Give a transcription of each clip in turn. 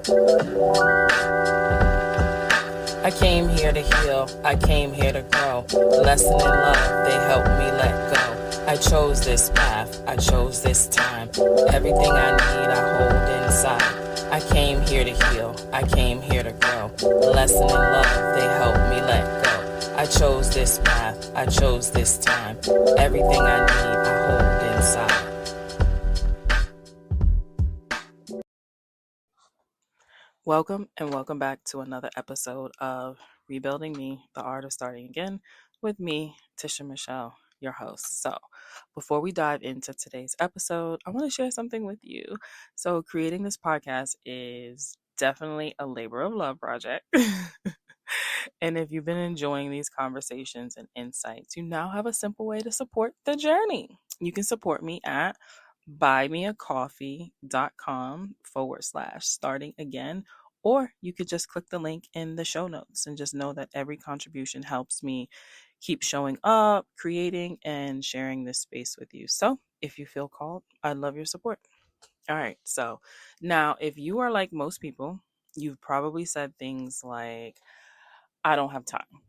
I came here to heal, I came here to grow. Lesson in love, they helped me let go. I chose this path, I chose this time. Everything I need, I hold inside. I came here to heal, I came here to grow. Lesson in love, they helped me let go. I chose this path, I chose this time. Everything I need, I hold inside. Welcome and welcome back to another episode of Rebuilding Me, the Art of Starting Again, with me, Tisha Michelle, your host. So, before we dive into today's episode, I want to share something with you. So, creating this podcast is definitely a labor of love project. And if you've been enjoying these conversations and insights, you now have a simple way to support the journey. You can support me at buymeacoffee.com/starting again, or you could just click the link in the show notes and just know that every contribution helps me keep showing up, creating, and sharing this space with you. So if you feel called, I'd love your support. All right. So now, if you are like most people, you've probably said things like, I don't have time.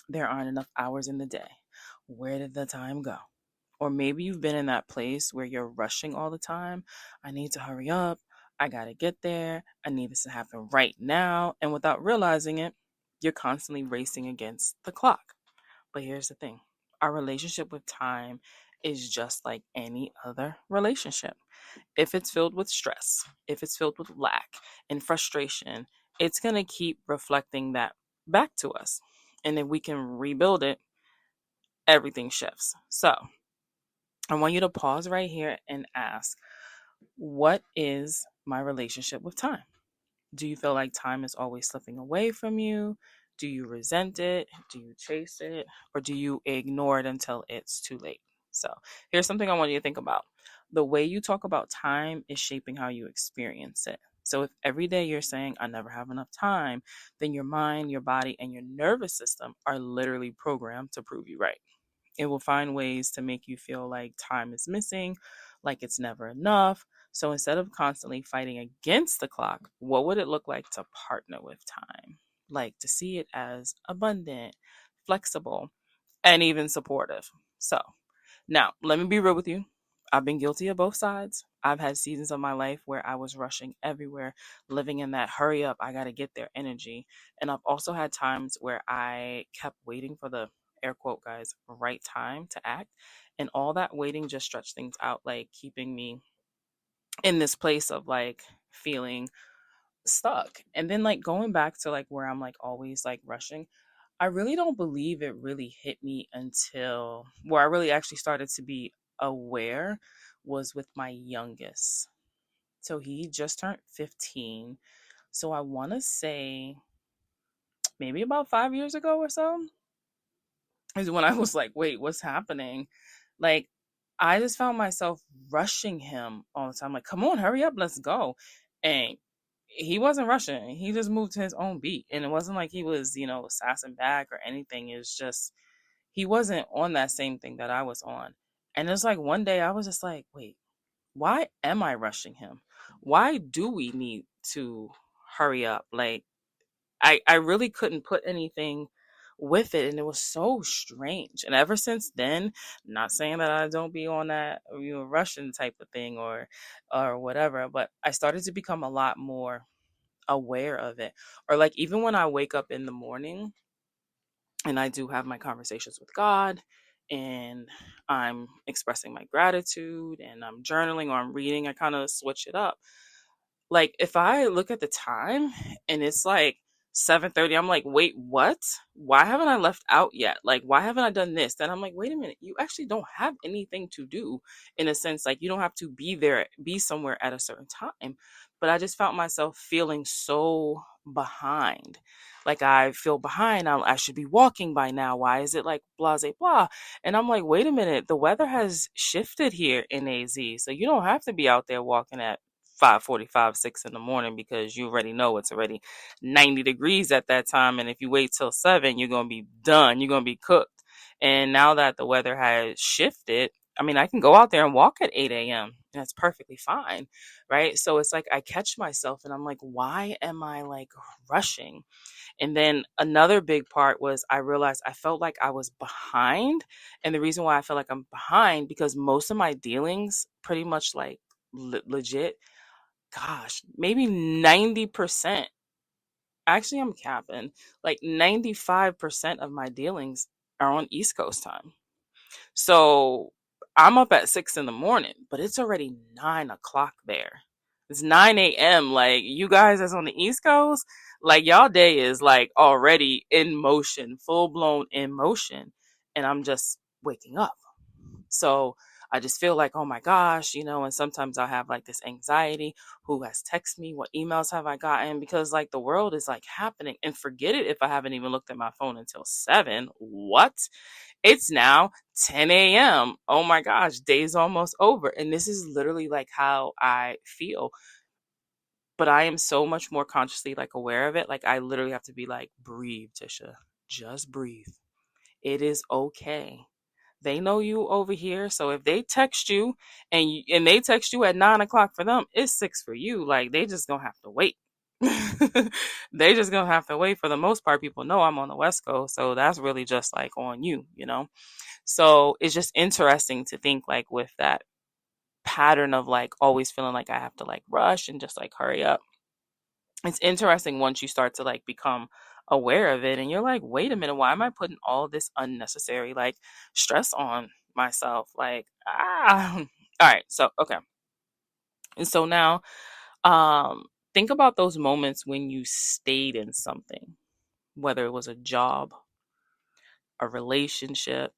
There aren't enough hours in the day. Where did the time go? Or maybe you've been in that place where you're rushing all the time. I need to hurry up. I got to get there. I need this to happen right now. And without realizing it, you're constantly racing against the clock. But here's the thing. Our relationship with time is just like any other relationship. If it's filled with stress, if it's filled with lack and frustration, it's going to keep reflecting that back to us. And if we can rebuild it, everything shifts. So I want you to pause right here and ask, what is my relationship with time? Do you feel like time is always slipping away from you? Do you resent it? Do you chase it? Or do you ignore it until it's too late? So here's something I want you to think about. The way you talk about time is shaping how you experience it. So if every day you're saying, I never have enough time, then your mind, your body, and your nervous system are literally programmed to prove you right. It will find ways to make you feel like time is missing, like it's never enough. So instead of constantly fighting against the clock, what would it look like to partner with time? Like to see it as abundant, flexible, and even supportive. So now, let me be real with you. I've been guilty of both sides. I've had seasons of my life where I was rushing everywhere, living in that hurry up, I got to get there energy. And I've also had times where I kept waiting for the air quote guys, right time to act. And all that waiting just stretched things out, like keeping me in this place of like feeling stuck. And then like going back to like where I'm like always like rushing, I really don't believe it really hit me until where I really actually started to be aware was with my youngest. So he just turned 15. So I want to say maybe about 5 years ago or so is when I was like, wait, what's happening? Like, I just found myself rushing him all the time. Like, come on, hurry up, let's go. And he wasn't rushing. He just moved to his own beat. And it wasn't like he was, sassing back or anything. It's just, he wasn't on that same thing that I was on. And it's like one day I was just like, wait, why am I rushing him? Why do we need to hurry up? Like, I really couldn't put anything with it, and it was so strange. And ever since then, not saying that I don't be on that Russian type of thing or whatever, but I started to become a lot more aware of it. Or like even when I wake up in the morning and I do have my conversations with God and I'm expressing my gratitude and I'm journaling or I'm reading, I kind of switch it up. Like if I look at the time and it's like 7:30, I'm like, wait, what? Why haven't I left out yet? Like, why haven't I done this? Then I'm like, wait a minute, you actually don't have anything to do in a sense. Like you don't have to be somewhere at a certain time. But I just found myself feeling so behind. Like I feel behind. I should be walking by now. Why is it like blah, blah, blah? And I'm like, wait a minute, the weather has shifted here in AZ. So you don't have to be out there walking at 5:45, 6 in the morning because you already know it's already 90 degrees at that time. And if you wait till 7, you're going to be done. You're going to be cooked. And now that the weather has shifted, I mean, I can go out there and walk at 8 a.m. And that's perfectly fine. Right. So it's like I catch myself and I'm like, why am I like rushing? And then another big part was I realized I felt like I was behind. And the reason why I feel like I'm behind, because most of my dealings pretty much like legit, gosh, maybe 90%. Actually, I'm capping. Like 95% of my dealings are on East Coast time. So I'm up at 6 in the morning, but it's already 9 o'clock there. It's 9 a.m. Like you guys that's on the East Coast, like y'all day is like already in motion, full blown in motion. And I'm just waking up. So I just feel like, oh my gosh, and sometimes I'll have like this anxiety. Who has texted me? What emails have I gotten? Because like the world is like happening. And forget it if I haven't even looked at my phone until 7. What? It's now 10 a.m. Oh my gosh, day's almost over. And this is literally like how I feel. But I am so much more consciously like aware of it. Like I literally have to be like, breathe, Tisha. Just breathe. It is okay. They know you over here. So if they text you and they text you at 9 o'clock for them, it's 6 for you. Like they just gonna have to wait. They just gonna have to wait. For the most part, people know I'm on the West Coast. So that's really just like on you. So it's just interesting to think like with that pattern of like always feeling like I have to like rush and just like hurry up. It's interesting once you start to like become aware of it and you're like, wait a minute, why am I putting all this unnecessary like stress on myself? Like, all right. So, okay. And so now, um, think about those moments when you stayed in something, whether it was a job, a relationship,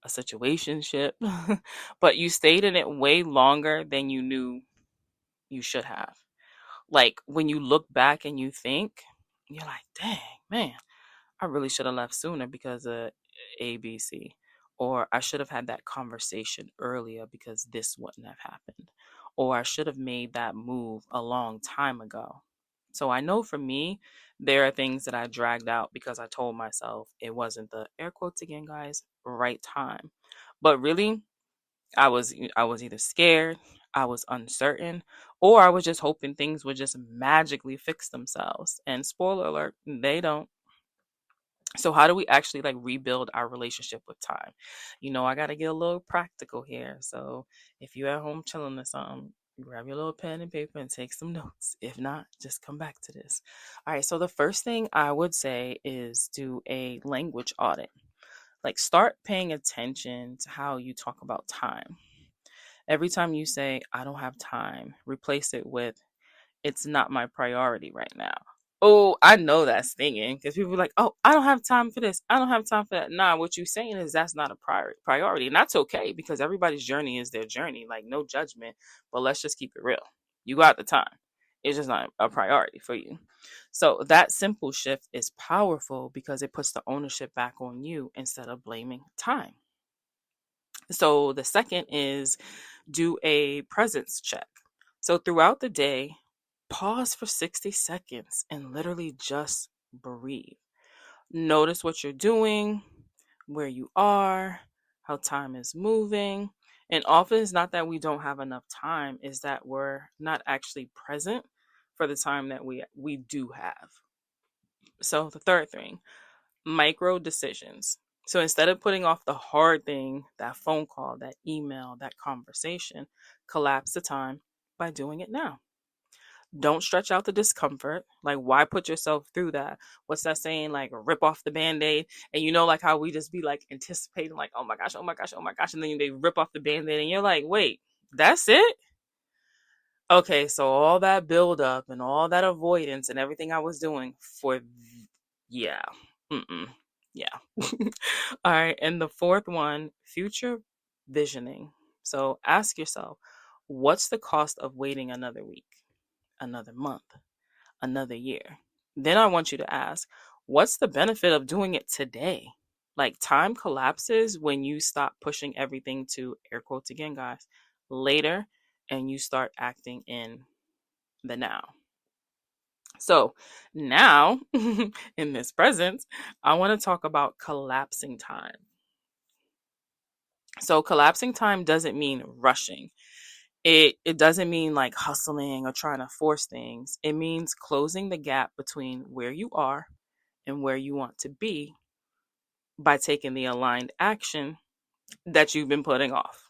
a situationship, but you stayed in it way longer than you knew you should have. Like when you look back and you think, you're like, dang, man, I really should have left sooner because of ABC. Or I should have had that conversation earlier because this wouldn't have happened. Or I should have made that move a long time ago. So I know for me, there are things that I dragged out because I told myself it wasn't the air quotes again, guys, right time. But really, I was either scared, I was uncertain, or I was just hoping things would just magically fix themselves. And spoiler alert, they don't. So how do we actually like rebuild our relationship with time? I got to get a little practical here. So if you're at home chilling or something, grab your little pen and paper and take some notes. If not, just come back to this. All right. So the first thing I would say is do a language audit. Like start paying attention to how you talk about time. Every time you say, I don't have time, replace it with, it's not my priority right now. Oh, I know that's stinging because people are like, oh, I don't have time for this. I don't have time for that. Nah, what you're saying is that's not a priority. And that's okay because everybody's journey is their journey. Like, no judgment. But let's just keep it real. You got the time. It's just not a priority for you. So that simple shift is powerful because it puts the ownership back on you instead of blaming time. So the second is do a presence check. So throughout the day, pause for 60 seconds and literally just breathe. Notice what you're doing, where you are, how time is moving. And often it's not that we don't have enough time, is that we're not actually present for the time that we do have. So the third thing, micro decisions. So instead of putting off the hard thing, that phone call, that email, that conversation, collapse the time by doing it now. Don't stretch out the discomfort. Like, why put yourself through that? What's that saying? Like, rip off the band aid. And like how we just be like anticipating, like, oh my gosh, oh my gosh, oh my gosh. And then they rip off the band aid and you're like, wait, that's it? Okay, so all that build up and all that avoidance and everything I was doing for, yeah, yeah. All right, and the fourth one, future visioning. So ask yourself, what's the cost of waiting another week, another month, another year? Then I want you to ask, what's the benefit of doing it today? Like time collapses when you stop pushing everything to, air quotes again, guys, later, and you start acting in the now. So now, in this present, I want to talk about collapsing time. So collapsing time doesn't mean rushing. It doesn't mean like hustling or trying to force things. It means closing the gap between where you are and where you want to be by taking the aligned action that you've been putting off.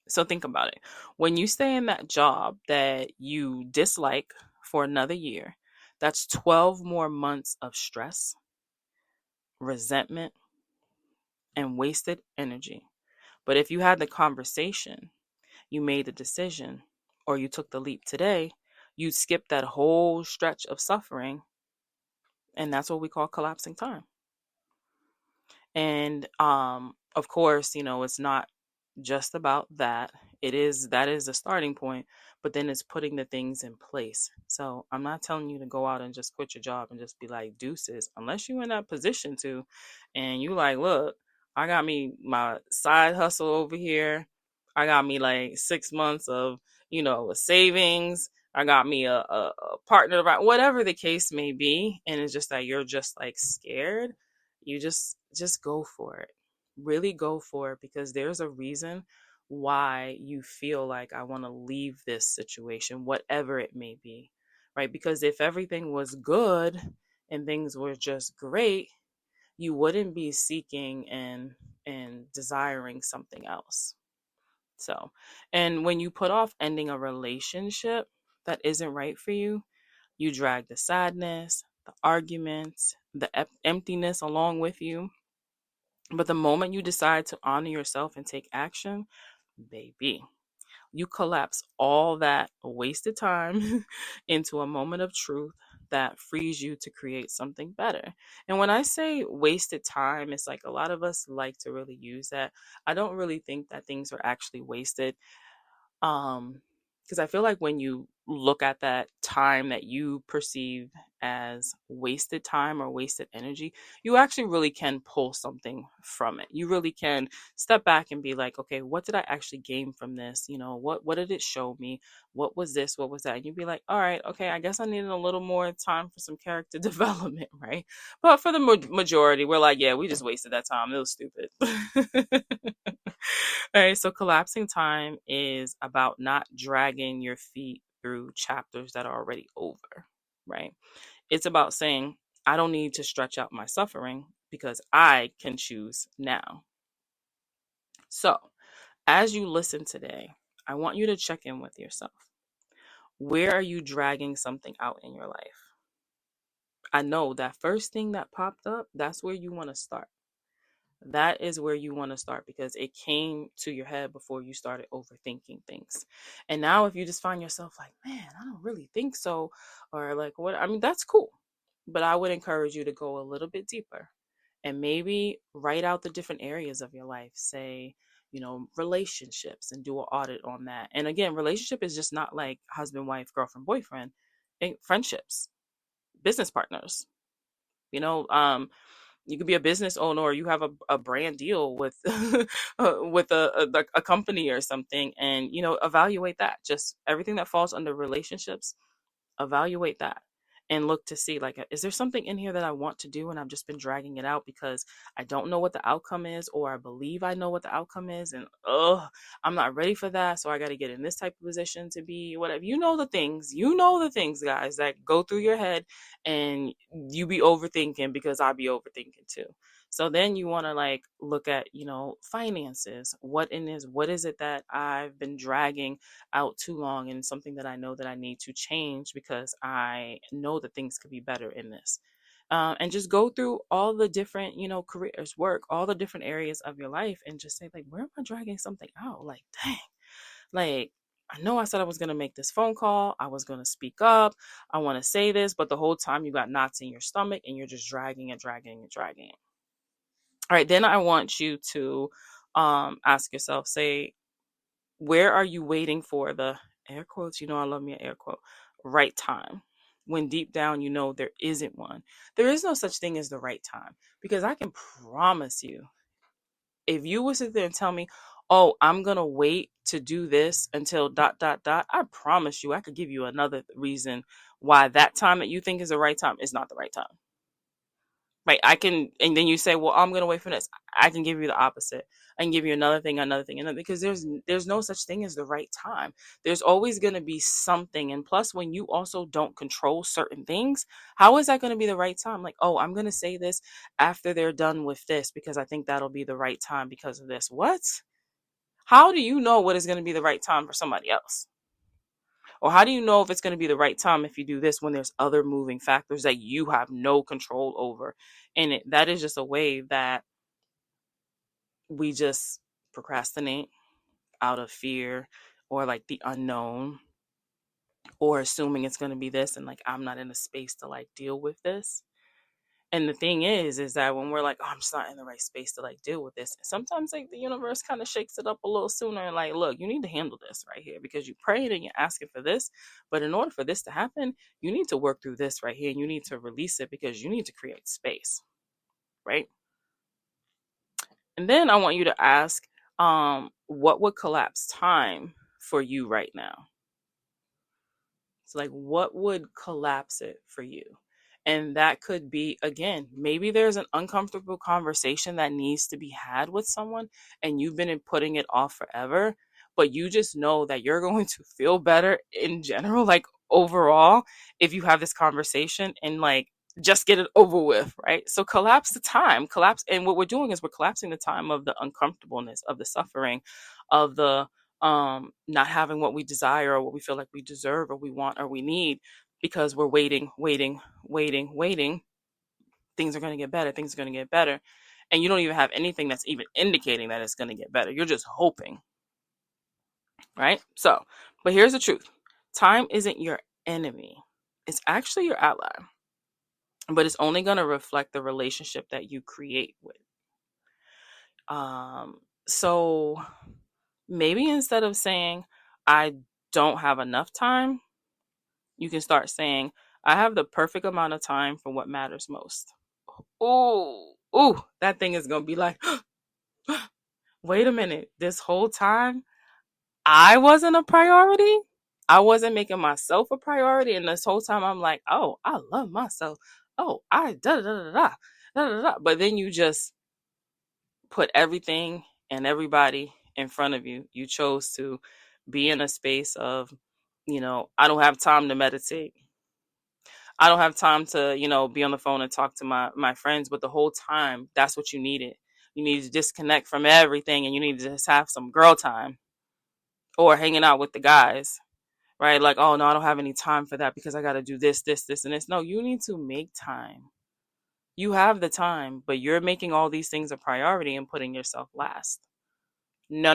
So think about it. When you stay in that job that you dislike for another year, that's 12 more months of stress, resentment, and wasted energy. But if you had the conversation, you made the decision, or you took the leap today, you'd skip that whole stretch of suffering. And that's what we call collapsing time. And of course, it's not just about that. That is a starting point, but then it's putting the things in place. So I'm not telling you to go out and just quit your job and just be like deuces, unless you're in that position to, and you like, look, I got me my side hustle over here. I got me like 6 months of, savings. I got me a partner, right? Whatever the case may be. And it's just that you're just like scared. You just go for it. Really go for it, because there's a reason why you feel like I want to leave this situation, whatever it may be, right? Because if everything was good and things were just great, you wouldn't be seeking and desiring something else. So, and when you put off ending a relationship that isn't right for you, you drag the sadness, the arguments, the emptiness along with you. But the moment you decide to honor yourself and take action, baby, you collapse all that wasted time into a moment of truth that frees you to create something better. And when I say wasted time, it's like a lot of us like to really use that. I don't really think that things are actually wasted. um because I feel like when you look at that time that you perceive as wasted time or wasted energy, you actually really can pull something from it. You really can step back and be like, okay, what did I actually gain from this? What did it show me? What was this? What was that? And you'd be like, all right, okay, I guess I needed a little more time for some character development, right? But for the majority, we're like, yeah, we just wasted that time. It was stupid. All right, so collapsing time is about not dragging your feet through chapters that are already over, right? It's about saying, I don't need to stretch out my suffering because I can choose now. So, as you listen today, I want you to check in with yourself. Where are you dragging something out in your life? I know that first thing that popped up, that's where you want to start. That is where you want to start, because it came to your head before you started overthinking things. And now if you just find yourself like, man, I don't really think so, or like, what, I mean, that's cool. But I would encourage you to go a little bit deeper and maybe write out the different areas of your life. Say, relationships, and do an audit on that. And again, relationship is just not like husband, wife, girlfriend, boyfriend. Friendships, business partners, you know, you could be a business owner, or you have a brand deal with with a company or something, and evaluate that. Just everything that falls under relationships, evaluate that and look to see, like, is there something in here that I want to do and I've just been dragging it out because I don't know what the outcome is, or I believe I know what the outcome is, and I'm not ready for that, so I got to get in this type of position to be whatever. You know the things, guys, that go through your head, and you be overthinking, because I be overthinking too. So then you want to like look at, finances. What is it that I've been dragging out too long, and something that I know that I need to change, because I know that things could be better in this. And just go through all the different, careers, work, all the different areas of your life, and just say, like, where am I dragging something out? Like, dang, like, I know I said I was going to make this phone call. I was going to speak up. I want to say this, but the whole time you got knots in your stomach and you're just dragging and dragging and dragging it. All right, then I want you to ask yourself, say, where are you waiting for the air quotes? I love me an air quote, right time. When deep down, there isn't one. There is no such thing as the right time, because I can promise you, if you would sit there and tell me, oh, I'm going to wait to do this until dot, dot, dot, I promise you, I could give you another reason why that time that you think is the right time is not the right time. right? And then you say, well, I'm going to wait for this. I can give you the opposite. I can give you another thing, because there's no such thing as the right time. There's always going to be something. And plus, when you also don't control certain things, how is that going to be the right time? Like, oh, I'm going to say this after they're done with this because I think that'll be the right time because of this. What? How do you know what is going to be the right time for somebody else? Or how do you know if it's going to be the right time if you do this when there's other moving factors that you have no control over? And that is just a way that we just procrastinate out of fear or like the unknown, or assuming it's going to be this and like I'm not in a space to like deal with this. And the thing is that when we're like, oh, I'm just not in the right space to like deal with this, sometimes like the universe kind of shakes it up a little sooner and like, look, you need to handle this right here because you prayed and you're asking for this. But in order for this to happen, you need to work through this right here and you need to release it because you need to create space, right? And then I want you to ask, what would collapse time for you right now? So like, what would collapse it for you? And that could be, again, maybe there's an uncomfortable conversation that needs to be had with someone and you've been putting it off forever, but you just know that you're going to feel better in general, like overall, if you have this conversation and like just get it over with, right? So collapse the time, and what we're doing is we're collapsing the time of the uncomfortableness, of the suffering, of the not having what we desire or what we feel like we deserve or we want or we need, because we're waiting. Things are going to get better. And you don't even have anything that's even indicating that it's going to get better. You're just hoping, right? So, but here's the truth. Time isn't your enemy. It's actually your ally. But it's only going to reflect the relationship that you create with. So maybe instead of saying, I don't have enough time, you can start saying, I have the perfect amount of time for what matters most. Ooh, that thing is going to be like, wait a minute, this whole time, I wasn't a priority. I wasn't making myself a priority. And this whole time I'm like, oh, I love myself. Oh, But then you just put everything and everybody in front of you. You chose to be in a space of, I don't have time to meditate. I don't have time to, be on the phone and talk to my friends. But the whole time, that's what you needed. You need to disconnect from everything and you need to just have some girl time or hanging out with the guys, right? Like, oh, no, I don't have any time for that because I got to do this, and this. No, you need to make time. You have the time, but you're making all these things a priority and putting yourself last. No.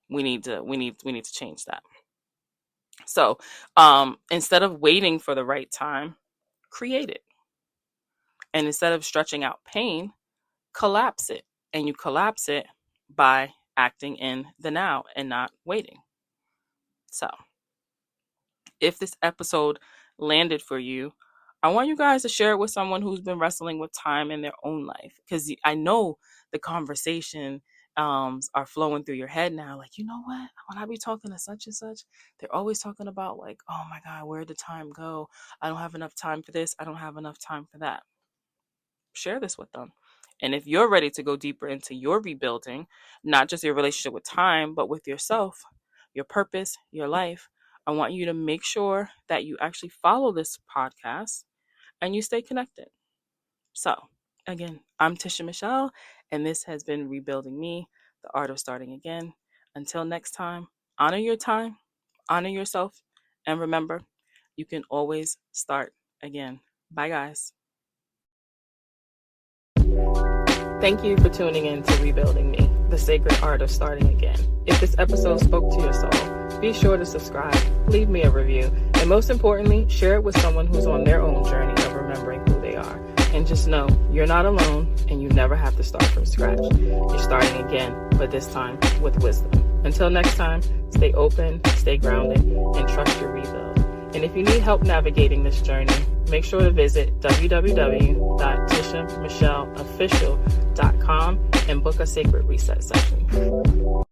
We need to change that. So, instead of waiting for the right time, create it. And instead of stretching out pain, collapse it. And you collapse it by acting in the now and not waiting. So, if this episode landed for you, I want you guys to share it with someone who's been wrestling with time in their own life. Because I know the conversation are flowing through your head now. Like, you know what? When I be talking to such and such, they're always talking about like, oh my God, where'd the time go? I don't have enough time for this. I don't have enough time for that. Share this with them. And if you're ready to go deeper into your rebuilding, not just your relationship with time, but with yourself, your purpose, your life, I want you to make sure that you actually follow this podcast and you stay connected. So, again, I'm Tisha Michelle, and this has been Rebuilding Me, the Art of Starting Again. Until next time, honor your time, honor yourself, and remember, you can always start again. Bye, guys. Thank you for tuning in to Rebuilding Me, the sacred art of starting again. If this episode spoke to your soul, be sure to subscribe, leave me a review, and most importantly, share it with someone who's on their own journey of remembering who they are. And just know, you're not alone, and you never have to start from scratch. You're starting again, but this time with wisdom. Until next time, stay open, stay grounded, and trust your rebuild. And if you need help navigating this journey, make sure to visit www.tishamichelleofficial.com and book a sacred reset session.